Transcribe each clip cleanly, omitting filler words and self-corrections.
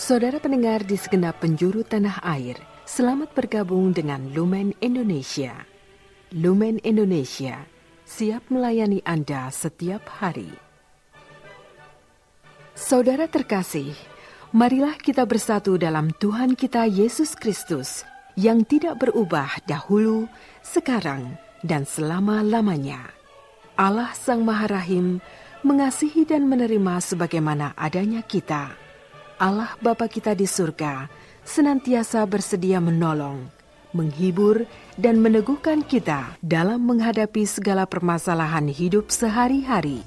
Saudara pendengar di segenap penjuru tanah air, selamat bergabung dengan Lumen Indonesia. Lumen Indonesia siap melayani Anda setiap hari. Saudara terkasih, marilah kita bersatu dalam Tuhan kita Yesus Kristus yang tidak berubah dahulu, sekarang, dan selama-lamanya. Allah Sang Maha Rahim mengasihi dan menerima sebagaimana adanya kita. Allah Bapa kita di surga senantiasa bersedia menolong, menghibur, dan meneguhkan kita dalam menghadapi segala permasalahan hidup sehari-hari.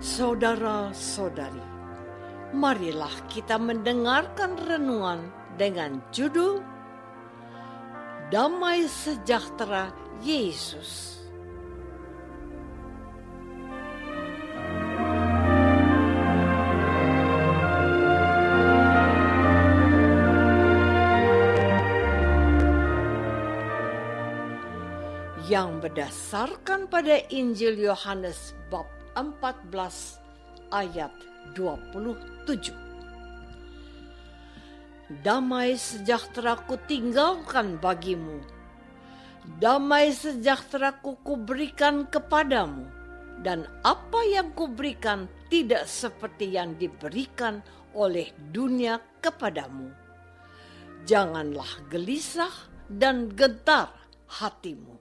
Saudara-saudari, marilah kita mendengarkan renungan dengan judul Damai Sejahtera Yesus. Yang berdasarkan pada Injil Yohanes bab 14 ayat 27. Damai sejahtera ku tinggalkan bagimu, damai sejahtera ku berikan kepadamu, dan apa yang kuberikan tidak seperti yang diberikan oleh dunia kepadamu. Janganlah gelisah dan gentar hatimu.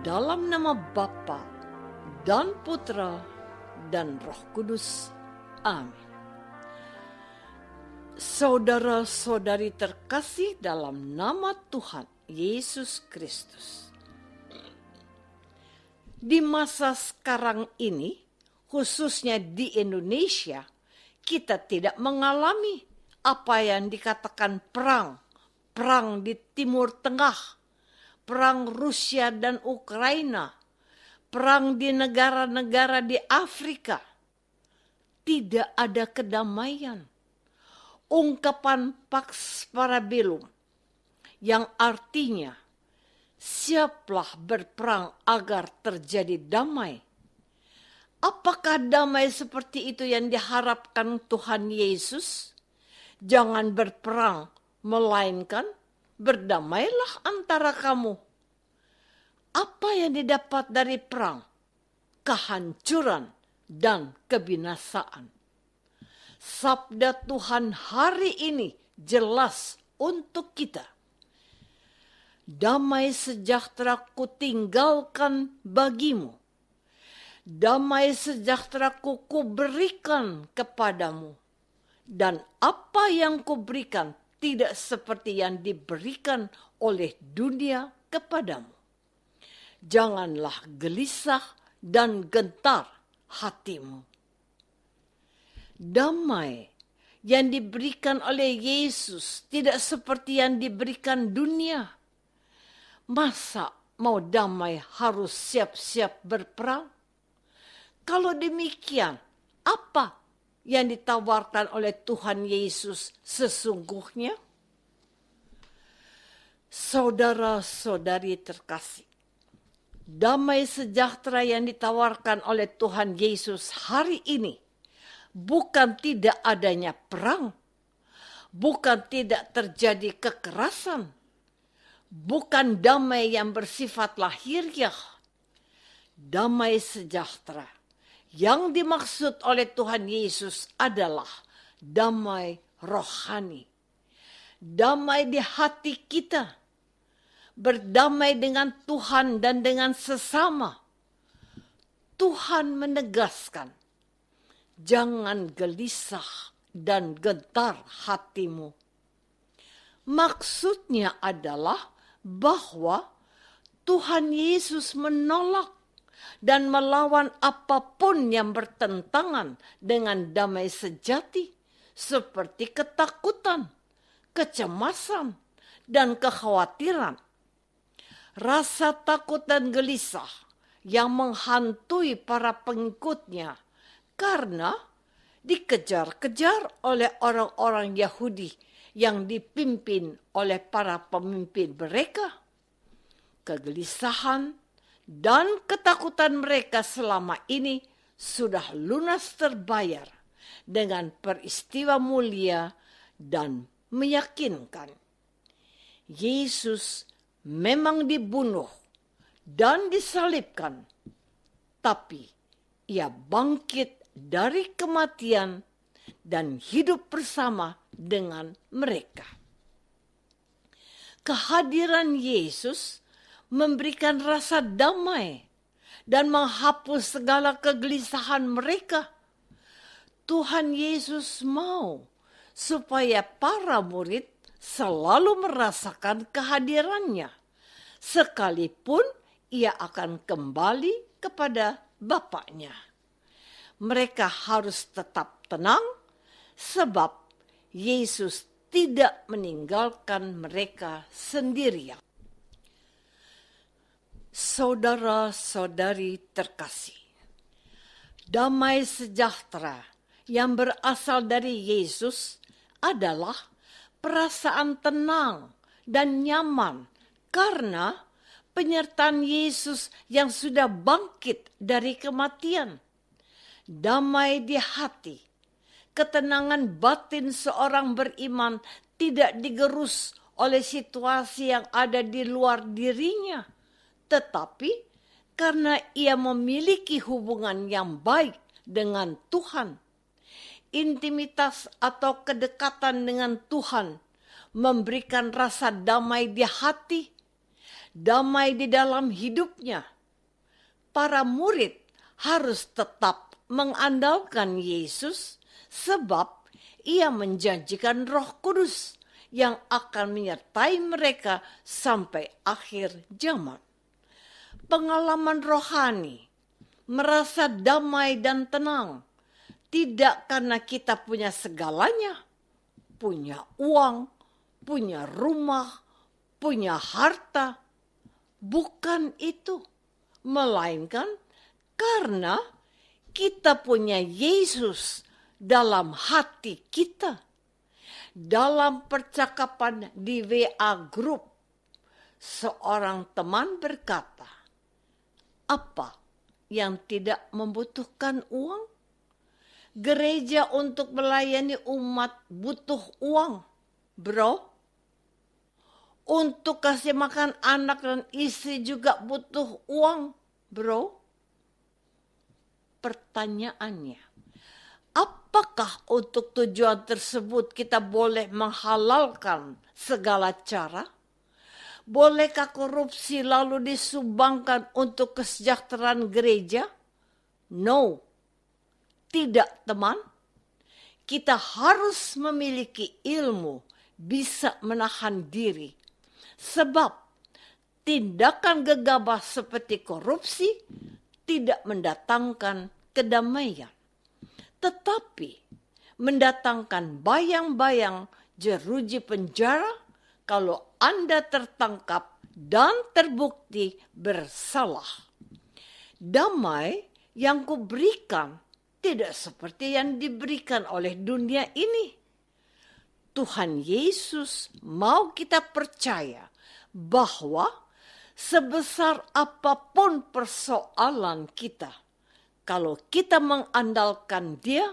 Dalam nama Bapa dan Putra dan Roh Kudus. Amin. Saudara-saudari terkasih dalam nama Tuhan Yesus Kristus. Di masa sekarang ini, khususnya di Indonesia, kita tidak mengalami apa yang dikatakan perang di Timur Tengah, perang Rusia dan Ukraina, perang di negara-negara di Afrika. Tidak ada kedamaian. Ungkapan Pax Parabellum yang artinya siaplah berperang agar terjadi damai. Apakah damai seperti itu yang diharapkan Tuhan Yesus? Jangan berperang, melainkan berdamailah antara kamu. Apa yang didapat dari perang? Kehancuran dan kebinasaan. Sabda Tuhan hari ini jelas untuk kita. Damai sejahtera ku tinggalkan bagimu. Damai sejahtera ku berikan kepadamu. Dan apa yang kuberikan tidak seperti yang diberikan oleh dunia kepadamu. Janganlah gelisah dan gentar hatimu. Damai yang diberikan oleh Yesus tidak seperti yang diberikan dunia. Masa mau damai harus siap-siap berperang? Kalau demikian, apa yang ditawarkan oleh Tuhan Yesus sesungguhnya? Saudara-saudari terkasih, damai sejahtera yang ditawarkan oleh Tuhan Yesus hari ini bukan tidak adanya perang, bukan tidak terjadi kekerasan, bukan damai yang bersifat lahiriah. Damai sejahtera yang dimaksud oleh Tuhan Yesus adalah damai rohani. Damai di hati kita. Berdamai dengan Tuhan dan dengan sesama. Tuhan menegaskan, jangan gelisah dan gentar hatimu. Maksudnya adalah bahwa Tuhan Yesus menolak dan melawan apapun yang bertentangan dengan damai sejati, seperti ketakutan, kecemasan, dan kekhawatiran. Rasa takut dan gelisah yang menghantui para pengikutnya karena dikejar-kejar oleh orang-orang Yahudi yang dipimpin oleh para pemimpin mereka. Kegelisahan dan ketakutan mereka selama ini sudah lunas terbayar dengan peristiwa mulia dan meyakinkan. Yesus memang dibunuh dan disalibkan, tapi ia bangkit dari kematian dan hidup bersama dengan mereka. Kehadiran Yesus memberikan rasa damai dan menghapus segala kegelisahan mereka. Tuhan Yesus mau supaya para murid selalu merasakan kehadirannya, sekalipun ia akan kembali kepada Bapaknya. Mereka harus tetap tenang, sebab Yesus tidak meninggalkan mereka sendirian. Saudara-saudari terkasih, damai sejahtera yang berasal dari Yesus adalah perasaan tenang dan nyaman karena penyertaan Yesus yang sudah bangkit dari kematian. Damai di hati, ketenangan batin seorang beriman tidak digerus oleh situasi yang ada di luar dirinya, tetapi karena ia memiliki hubungan yang baik dengan Tuhan. Intimitas atau kedekatan dengan Tuhan memberikan rasa damai di hati, damai di dalam hidupnya. Para murid harus tetap mengandalkan Yesus sebab ia menjanjikan Roh Kudus yang akan menyertai mereka sampai akhir zaman. Pengalaman rohani, merasa damai dan tenang, tidak karena kita punya segalanya, punya uang, punya rumah, punya harta. Bukan itu, melainkan karena kita punya Yesus dalam hati kita. Dalam percakapan di WA Group, seorang teman berkata, "Apa yang tidak membutuhkan uang? Gereja untuk melayani umat butuh uang, bro. Untuk kasih makan anak dan istri juga butuh uang, bro." Pertanyaannya, apakah untuk tujuan tersebut kita boleh menghalalkan segala cara? Bolehkah korupsi lalu disumbangkan untuk kesejahteraan gereja? No, tidak teman. Kita harus memiliki ilmu, bisa menahan diri. Sebab tindakan gegabah seperti korupsi tidak mendatangkan kedamaian, tetapi mendatangkan bayang-bayang jeruji penjara kalau Anda tertangkap dan terbukti bersalah. Damai yang kuberikan tidak seperti yang diberikan oleh dunia ini. Tuhan Yesus mau kita percaya bahwa sebesar apapun persoalan kita, kalau kita mengandalkan Dia,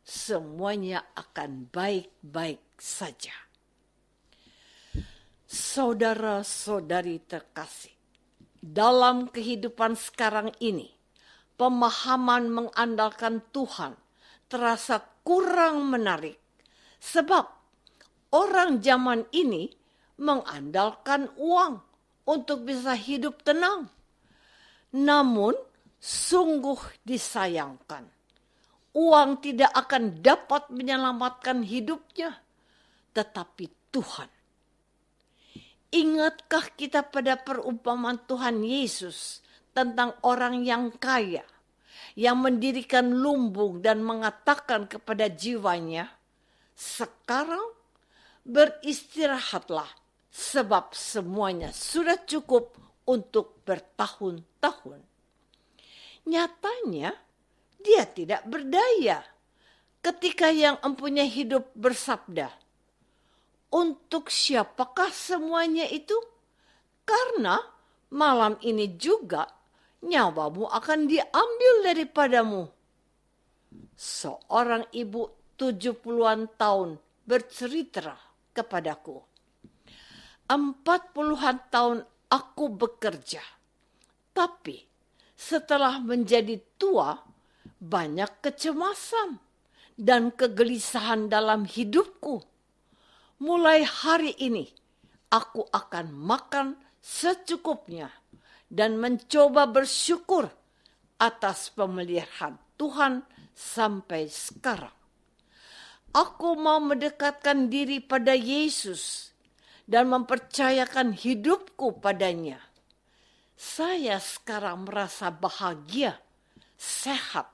semuanya akan baik-baik saja. Saudara-saudari terkasih, dalam kehidupan sekarang ini, pemahaman mengandalkan Tuhan terasa kurang menarik, sebab orang zaman ini mengandalkan uang untuk bisa hidup tenang. Namun, sungguh disayangkan, uang tidak akan dapat menyelamatkan hidupnya, tetapi Tuhan. Ingatkah kita pada perumpamaan Tuhan Yesus tentang orang yang kaya, yang mendirikan lumbung dan mengatakan kepada jiwanya, "Sekarang beristirahatlah, sebab semuanya sudah cukup untuk bertahun-tahun." Nyatanya, dia tidak berdaya ketika yang empunya hidup bersabda, "Untuk siapakah semuanya itu? Karena malam ini juga nyawamu akan diambil daripadamu." Seorang ibu 70-an tahun bercerita kepadaku, "40-an tahun aku bekerja, tapi setelah menjadi tua, banyak kecemasan dan kegelisahan dalam hidupku. Mulai hari ini, aku akan makan secukupnya dan mencoba bersyukur atas pemeliharaan Tuhan sampai sekarang. Aku mau mendekatkan diri pada Yesus dan mempercayakan hidupku padanya. Saya sekarang merasa bahagia, sehat,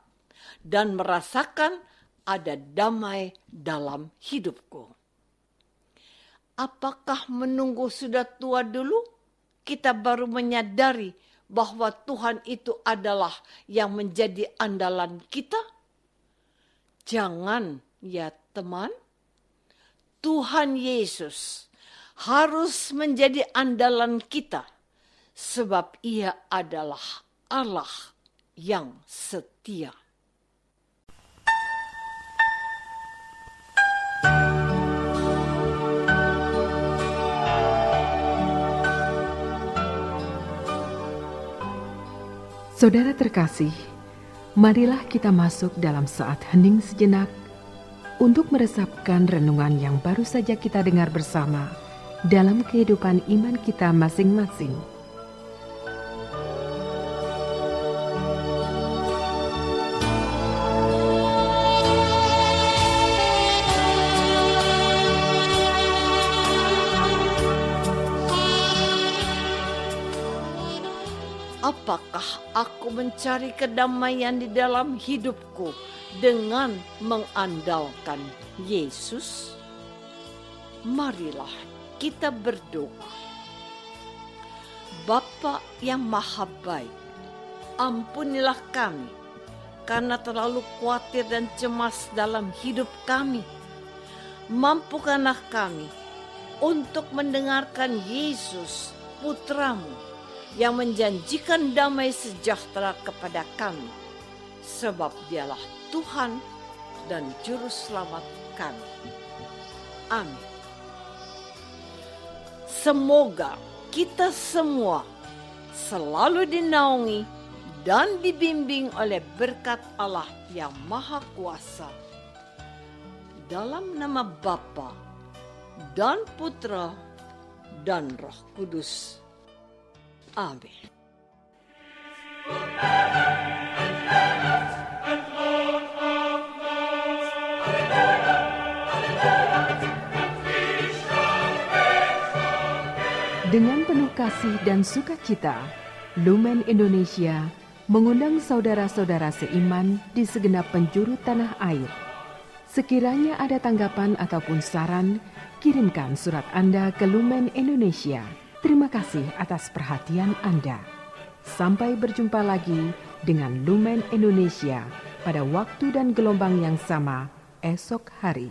dan merasakan ada damai dalam hidupku." Apakah menunggu sudah tua dulu, kita baru menyadari bahwa Tuhan itu adalah yang menjadi andalan kita? Jangan ya teman. Tuhan Yesus harus menjadi andalan kita, sebab Ia adalah Allah yang setia. Saudara terkasih, marilah kita masuk dalam saat hening sejenak untuk meresapkan renungan yang baru saja kita dengar bersama dalam kehidupan iman kita masing-masing. Apakah aku mencari kedamaian di dalam hidupku dengan mengandalkan Yesus? Marilah kita berdoa. Bapa yang maha baik, ampunilah kami karena terlalu khawatir dan cemas dalam hidup kami. Mampukanlah kami untuk mendengarkan Yesus, Putramu, yang menjanjikan damai sejahtera kepada kami, sebab Dialah Tuhan dan Juru Selamat kami. Amin. Semoga kita semua selalu dinaungi dan dibimbing oleh berkat Allah yang Maha Kuasa. Dalam nama Bapa dan Putra dan Roh Kudus. Amin. Dengan penuh kasih dan sukacita, Lumen Indonesia mengundang saudara-saudara seiman di segenap penjuru tanah air. Sekiranya ada tanggapan ataupun saran, kirimkan surat Anda ke Lumen Indonesia. Terima kasih atas perhatian Anda. Sampai berjumpa lagi dengan Lumen Indonesia pada waktu dan gelombang yang sama esok hari.